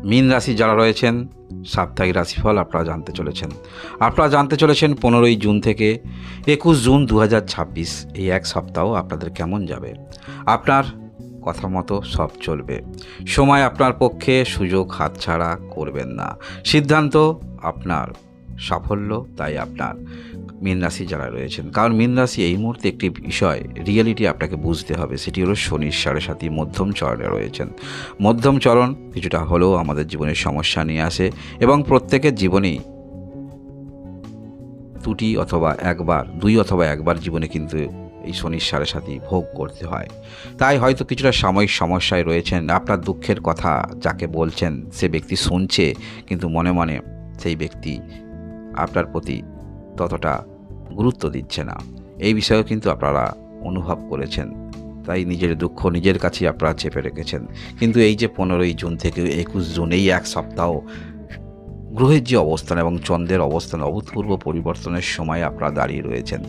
মীন রাশি যারা রয়েছেন সাপ্তাহিক রাশিফল আপনারা জানতে চলেছেন 15ই জুন থেকে 21 জুন 2026। এই এক সপ্তাহ আপনাদের কেমন যাবে। আপনার কথা মতো সব চলবে। সময় আপনার পক্ষে, সুযোগ হাতছাড়া করবেন না। সিদ্ধান্ত আপনার, সাফল্য তাই আপনার। মীন রাশি যারা রয়েছেন, কারণ মীন রাশি এই মুহূর্তে একটি বিষয় রিয়েলিটি আপনাকে বুঝতে হবে, সেটি হলো শনির 7.5 মধ্যম চরণে রয়েছেন। মধ্যম চরণ কিছুটা হলেও আমাদের জীবনের সমস্যা নিয়ে আসে এবং প্রত্যেকের জীবনেই দুটি অথবা একবার জীবনে কিন্তু এই শনির 7.5 ভোগ করতে হয়। তাই হয়তো কিছুটা সাময়িক সমস্যায় রয়েছেন। আপনার দুঃখের কথা যাকে বলছেন সে ব্যক্তি শুনছে, কিন্তু মনে মনে সেই ব্যক্তি আপনার প্রতি ততটা গুরুত্ব দিচ্ছে না। এই বিষয়েও কিন্তু আপনারা অনুভব করেছেন। তাই নিজের দুঃখ নিজের কাছেই আপনারা চেপে রেখেছেন। কিন্তু এই যে 15ই জুন থেকে 21 জুন, এই এক সপ্তাহ গ্রহের যে অবস্থান এবং চন্দ্রের অবস্থান, অভূতপূর্ব পরিবর্তনের সময় আপনারা দাঁড়িয়ে রয়েছেন।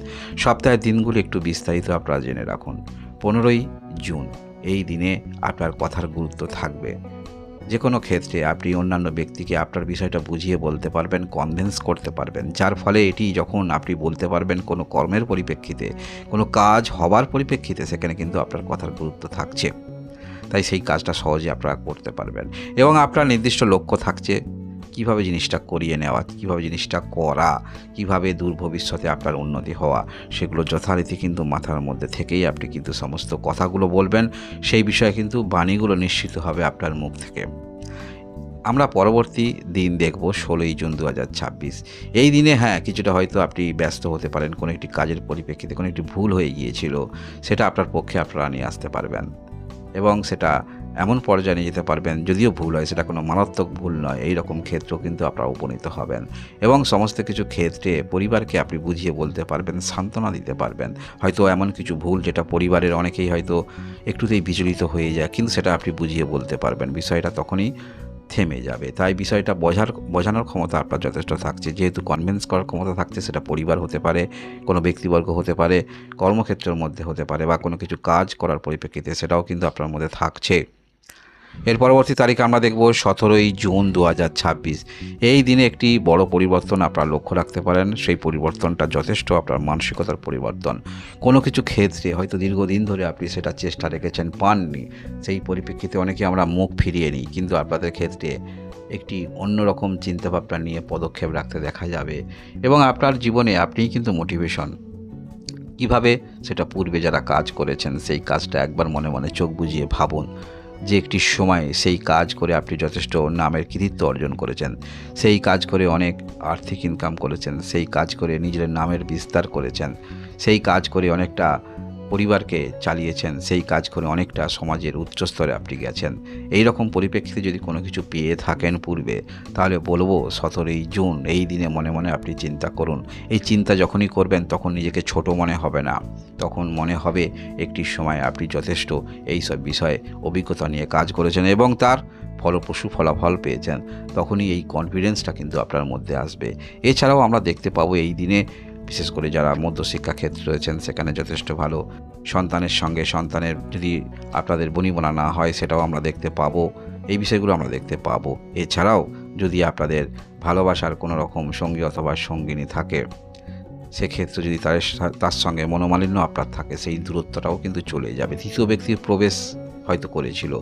সপ্তাহের দিনগুলো একটু বিস্তারিত আপনারা জেনে রাখুন। 15ই জুন এই দিনে আপনার কথার গুরুত্ব থাকবে। যে কোনো ক্ষেত্রে আপনি অন্যান্য ব্যক্তিকে আপনার বিষয়টা বুঝিয়ে বলতে পারবেন, কনভিন্স করতে পারবেন, যার ফলে এটি যখন আপনি বলতে পারবেন কোনো কর্মের পরিপ্রেক্ষিতে, কোনো কাজ হবার পরিপ্রেক্ষিতে, সেখানে কিন্তু আপনার কথার গুরুত্ব থাকছে। তাই সেই কাজটা সহজে আপনারা করতে পারবেন এবং আপনার নির্দিষ্ট লক্ষ্য থাকছে কিভাবে জিনিসটা করিয়ে নেওয়া, কিভাবে জিনিসটা করা, কিভাবে দূর ভবিষ্যতে আপনার উন্নতি হওয়া, সেগুলো যথারীতি কিন্তু মাথার মধ্যে থেকেই আপনি কিন্তু সমস্ত কথাগুলো বলবেন। সেই বিষয়ে কিন্তু বাণীগুলো নিশ্চিত হবে আপনার মুখ থেকে। আমরা পরবর্তী দিন দেখব 16ই জুন 2026। এই দিনে কিছুটা হয়তো আপনি ব্যস্ত হতে পারেন কোনো একটি কাজের পরিপ্রেক্ষিতে। কোনো একটি ভুল হয়ে গিয়েছিল, সেটা আপনার পক্ষে আপনারা নিয়ে আসতে পারবেন এবং সেটা এমন পর্যায়ে নিয়ে যেতে পারবেন, যদিও ভুল হয় সেটা কোনো মারাত্মক ভুল নয়, এই রকম ক্ষেত্রেও কিন্তু আপনারা উপনীত হবেন এবং সমস্ত কিছু ক্ষেত্রে পরিবারকে আপনি বুঝিয়ে বলতে পারবেন, সান্ত্বনা দিতে পারবেন। হয়তো এমন কিছু ভুল যেটা পরিবারের অনেকেই হয়তো একটুতেই বিচলিত হয়ে যায়, কিন্তু সেটা আপনি বুঝিয়ে বলতে পারবেন, বিষয়টা তখনই থেমে যাবে। তাই বিষয়টা বোঝানোর ক্ষমতা আপনার যথেষ্ট থাকছে। যেহেতু কনভিন্স করার ক্ষমতা থাকছে, সেটা পরিবার হতে পারে, কোনো ব্যক্তিবর্গ হতে পারে, কর্মক্ষেত্রের মধ্যে হতে পারে, বা কোনো কিছু কাজ করার পরিপ্রেক্ষিতে, সেটাও কিন্তু আপনার মধ্যে থাকছে। এর পরবর্তী তারিখ আমরা দেখব 17ই জুন 2026। এই দিনে একটি বড় পরিবর্তন আপনারা লক্ষ্য রাখতে পারেন। সেই পরিবর্তনটা যথেষ্ট আপনার মানসিকতার পরিবর্তন। কোনো কিছু ক্ষেত্রে হয়তো দীর্ঘদিন ধরে আপনি সেটা চেষ্টা রেখেছেন, পাননি, সেই পরিপ্রেক্ষিতে অনেকে আমরা মুখ ফিরিয়ে নিই, কিন্তু আপনাদের ক্ষেত্রে একটি অন্যরকম চিন্তাভাবনা নিয়ে পদক্ষেপ রাখতে দেখা যাবে এবং আপনার জীবনে আপনিই কিন্তু মোটিভেশন। কিভাবে সেটা পূর্বে যারা কাজ করেছেন সেই কাজটা একবার মনে মনে চোখ বুজিয়ে ভাবুন যে একটি সময় সেই কাজ করে আপনি যথেষ্ট নামের কৃতিত্ব অর্জন করেছেন, সেই কাজ করে অনেক আর্থিক ইনকাম করেছেন, সেই কাজ করে নিজের নামের বিস্তার করেছেন, সেই কাজ করে অনেকটা পরিবারকে চালিয়েছেন, সেই কাজ করে অনেকটা সমাজের উচ্চস্তরে আপনি গেছেন। এই রকম পরিপ্রেক্ষিতে যদি কোনো কিছু পেয়ে থাকেন পূর্বে, তাহলে বলবো 17ই জুন এই দিনে মনে মনে আপনি চিন্তা করুন। এই চিন্তা যখনই করবেন তখন নিজেকে ছোট মনে হবে না, তখন মনে হবে একটি সময় আপনি যথেষ্ট এই সব বিষয়ে অভিজ্ঞতা নিয়ে কাজ করেছেন এবং তার ফলপ্রসূ ফলাফল পেয়েছেন। তখনই এই কনফিডেন্সটা কিন্তু আপনার মধ্যে আসবে। এছাড়াও আমরা দেখতে পাবো এই দিনে বিশেষ করে যারা মধ্যশিক্ষা ক্ষেত্রে রয়েছেন, সেখানে যথেষ্ট ভালো সন্তানের সঙ্গে সন্তানের যদি আপনাদের বনিবনা না হয়, সেটাও আমরা দেখতে পাবো। এই বিষয়গুলো আমরা দেখতে পাবো। এছাড়াও যদি আপনাদের ভালোবাসার কোনো রকম সঙ্গী অথবা সঙ্গিনী থাকে, সেক্ষেত্রে যদি তার সঙ্গে মনোমালিন্য আপনার থাকে, সেই দূরত্বটাও কিন্তু চলে যাবে। তৃতীয় ব্যক্তির প্রবেশ হয়তো করেছিল,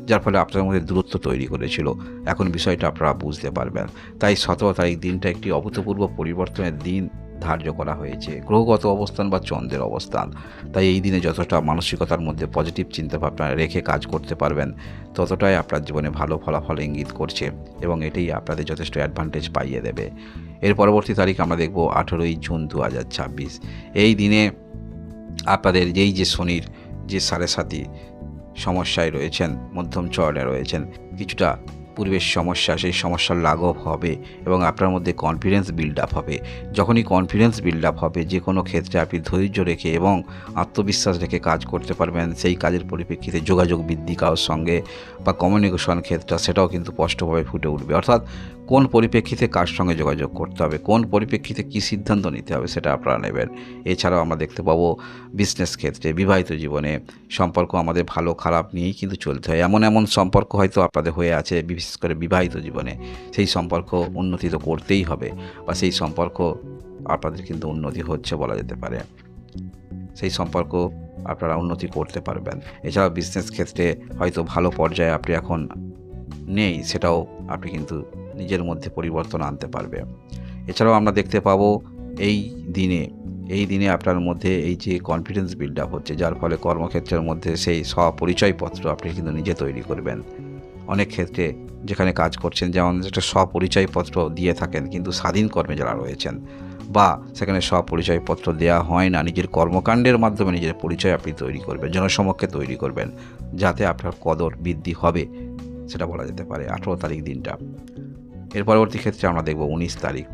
যার ফলে আপনার মধ্যে দূরত্ব তৈরি করেছিল। এখন বিষয়টা আপনারা বুঝতে পারবেন। তাই 17 তারিখ দিনটা একটি অভূতপূর্ব পরিবর্তনের দিন ধার্য করা হয়েছে, গ্রহগত অবস্থান বা চন্দ্রের অবস্থান। তাই এই দিনে যতটা মানসিকতার মধ্যে পজিটিভ চিন্তাভাবনা রেখে কাজ করতে পারবেন, ততটাই আপনার জীবনে ভালো ফলাফল ইঙ্গিত করছে এবং এটাই আপনাদের যথেষ্ট অ্যাডভান্টেজ পাইয়ে দেবে। এর পরবর্তী তারিখ আমরা দেখব 18ই জুন 2026। এই দিনে আপনাদের যে শনির যে 7.5 সমস্যায় রয়েছেন, মধ্যম চরণে রয়েছেন, কিছুটা পূর্বের সমস্যা, সেই সমস্যার লাঘব হবে এবং আপনার মধ্যে কনফিডেন্স বিল্ড আপ হবে। যখনই কনফিডেন্স বিল্ড আপ হবে, যে কোনো ক্ষেত্রে আপনি ধৈর্য রেখে এবং আত্মবিশ্বাস রেখে কাজ করতে পারবেন। সেই কাজের পরিপ্রেক্ষিতে যোগাযোগ বৃদ্ধি কারোর সঙ্গে বা কমিউনিকেশন ক্ষেত্রে, সেটাও কিন্তু স্পষ্টভাবে ফুটে উঠবে। অর্থাৎ কোন পরিপ্রেক্ষিতে কার সঙ্গে যোগাযোগ করতে হবে, কোন পরিপ্রেক্ষিতে কী সিদ্ধান্ত নিতে হবে, সেটা আপনারা নেবেন। এছাড়াও আমরা দেখতে পাবো বিজনেস ক্ষেত্রে, বিবাহিত জীবনে সম্পর্ক আমাদের ভালো খারাপ নিয়েই কিন্তু চলতে হয়। এমন সম্পর্ক হয়তো আপনাদের হয়ে আছে, বিশেষ করে বিবাহিত জীবনে সেই সম্পর্ক উন্নতি তো করতেই হবে, বা সেই সম্পর্ক আপনাদের কিন্তু উন্নতি হচ্ছে বলা যেতে পারে। সেই সম্পর্ক আপনারা উন্নতি করতে পারবেন। এছাড়াও বিজনেস ক্ষেত্রে হয়তো ভালো পর্যায়ে আপনি এখন নেই, সেটাও আপনি কিন্তু নিজের মধ্যে পরিবর্তন আনতে পারবে। এছাড়াও আমরা দেখতে পাবো এই দিনে আপনার মধ্যে এই যে কনফিডেন্স বিল্ড আপ হচ্ছে, যার ফলে কর্মক্ষেত্রের মধ্যে সেই স্বপরিচয়পত্র আপনি কিন্তু নিজে তৈরি করবেন। অনেক ক্ষেত্রে যেখানে কাজ করছেন, যেমন একটা স্বপরিচয়পত্র দিয়ে থাকেন, কিন্তু স্বাধীন কর্মে যারা রয়েছেন বা সেখানে স্বপরিচয়পত্র দেওয়া হয় না, নিজের কর্মকাণ্ডের মাধ্যমে নিজের পরিচয় আপনি তৈরি করবেন, জনসমক্ষে তৈরি করবেন, যাতে আপনার কদর বৃদ্ধি হবে, সেটা বলা যেতে পারে 18 তারিখ দিনটা। এর পরবর্তী ক্ষেত্রে আমরা দেখব 19 তারিখ।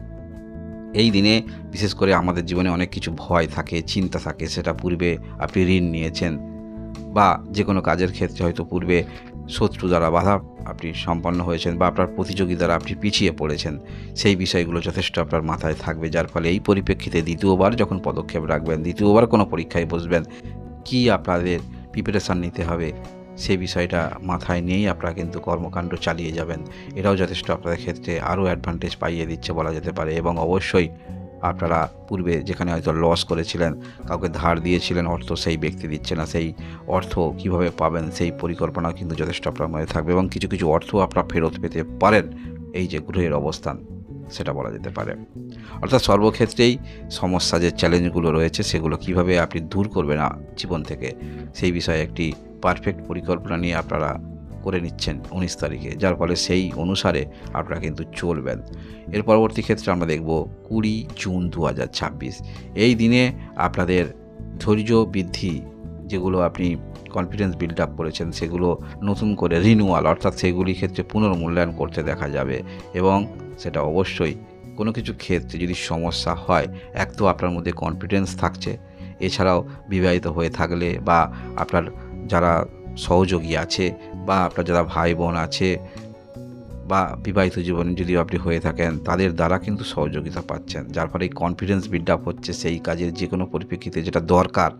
এই দিনে বিশেষ করে আমাদের জীবনে অনেক কিছু ভয় থাকে, চিন্তা থাকে, সেটা পূর্বে আপনি ঋণ নিয়েছেন বা যে কোনো কাজের ক্ষেত্রে হয়তো পূর্বে শত্রু দ্বারা বাধা আপনি সম্পন্ন হয়েছেন বা আপনার প্রতিযোগী দ্বারা আপনি পিছিয়ে পড়েছেন, সেই বিষয়গুলো যথেষ্ট আপনার মাথায় থাকবে, যার ফলে এই পরিপ্রেক্ষিতে দ্বিতীয়বার যখন পদক্ষেপ রাখবেন, দ্বিতীয়বার কোনো পরীক্ষায় বসবেন, কি আপনাদের প্রিপারেশান নিতে হবে সেই বিষয়টা মাথায় নিয়েই আপনারা কিন্তু কর্মকাণ্ড চালিয়ে যাবেন। এটাও যথেষ্ট আপনাদের ক্ষেত্রে আরও অ্যাডভান্টেজ পাইয়ে দিচ্ছে বলা যেতে পারে। এবং অবশ্যই আপনারা পূর্বে যেখানে হয়তো লস করেছিলেন, কাউকে ধার দিয়েছিলেন অর্থ, সেই ব্যক্তি দিচ্ছে না, সেই অর্থ কিভাবে পাবেন সেই পরিকল্পনাও কিন্তু যথেষ্ট আপনার মধ্যে থাকবে এবং কিছু কিছু অর্থ আপনারা ফেরত পেতে পারেন এই যে গ্রহের অবস্থান, সেটা বলা যেতে পারে। অর্থাৎ সর্বক্ষেত্রেই সমস্যা যে চ্যালেঞ্জগুলো রয়েছে সেগুলো কিভাবে আপনি দূর করবেন জীবন থেকে, সেই বিষয়ে একটি পারফেক্ট পরিকল্পনা নিয়ে আপনারা করে নিচ্ছেন 19 তারিখে, যার ফলে সেই অনুসারে আপনারা কিন্তু চলবেন। এর পরবর্তী ক্ষেত্রে আমরা দেখব 20 জুন 2026। এই দিনে আপনাদের ধৈর্য বৃদ্ধি, যেগুলো আপনি কনফিডেন্স বিল্ড আপ করেছেন, সেগুলো নতুন করে রিনিউয়াল, অর্থাৎ সেগুলির ক্ষেত্রে পুনর্মূল্যায়ন করতে দেখা যাবে। এবং সেটা অবশ্যই কোনো কিছু ক্ষেত্রে যদি সমস্যা হয়, এক তো আপনার মধ্যে কনফিডেন্স থাকছে, এছাড়াও বিবাহিত হয়ে থাকলে বা আপনার যারা সহযোগী আছে বা আপনার যারা ভাই বোন আছে বা বিবাহিত জীবনে যদি আপনি হয়ে থাকেন, তাদের দ্বারা কিন্তু সহযোগিতা পাচ্ছেন, যার ফলে কনফিডেন্স বিল্ড আপ হচ্ছে সেই কাজের যে কোনো পরিপ্রেক্ষিতে যেটা দরকার।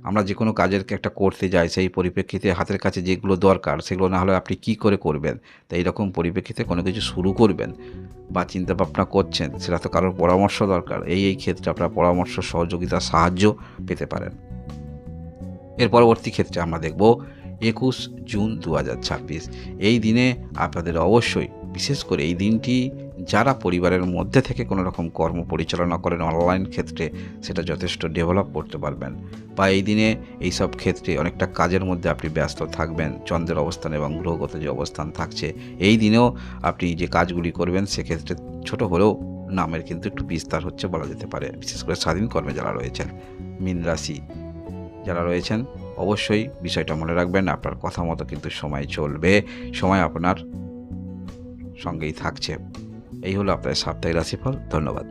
আমরা যে কোনো কাজের একটা করতে যাই, সেই পরিপ্রেক্ষিতে হাতের কাছে যেগুলো দরকার সেগুলো না হলে আপনি কি করে করবেন। তাই এইরকম পরিপ্রেক্ষিতে কোনো কিছু শুরু করবেন বা চিন্তা ভাবনা করছেন, সেটা তো কারোর পরামর্শ দরকার। এই ক্ষেত্রে আপনারা পরামর্শ, সহযোগিতা, সাহায্য পেতে পারেন। এর পরবর্তী ক্ষেত্রে আমরা দেখব 21 জুন 2026। এই দিনে আপনাদের অবশ্যই, বিশেষ করে এই দিনটি যারা পরিবারের মধ্যে থেকে কোনো রকম কর্ম পরিচালনা করেন অনলাইন ক্ষেত্রে, সেটা যথেষ্ট ডেভেলপ করতে পারবেন, বা এই দিনে এইসব ক্ষেত্রে অনেকটা কাজের মধ্যে আপনি ব্যস্ত থাকবেন। চন্দ্রের অবস্থান এবং গ্রহগত যে অবস্থান থাকছে, এই দিনেও আপনি যে কাজগুলি করবেন সেক্ষেত্রে ছোট হলেও নামের কিন্তু একটু বিস্তার হচ্ছে বলা যেতে পারে। বিশেষ করে স্বাধীন কর্মে যারা রয়েছেন, মীন রাশি যারা রয়েছেন, অবশ্যই বিষয়টা মনে রাখবেন, আপনার কথা মতো কিন্তু সময় চলবে, সময় আপনার সঙ্গেই থাকছে। এই হলো আপনার সাপ্তাহিক রাশিফল। ধন্যবাদ।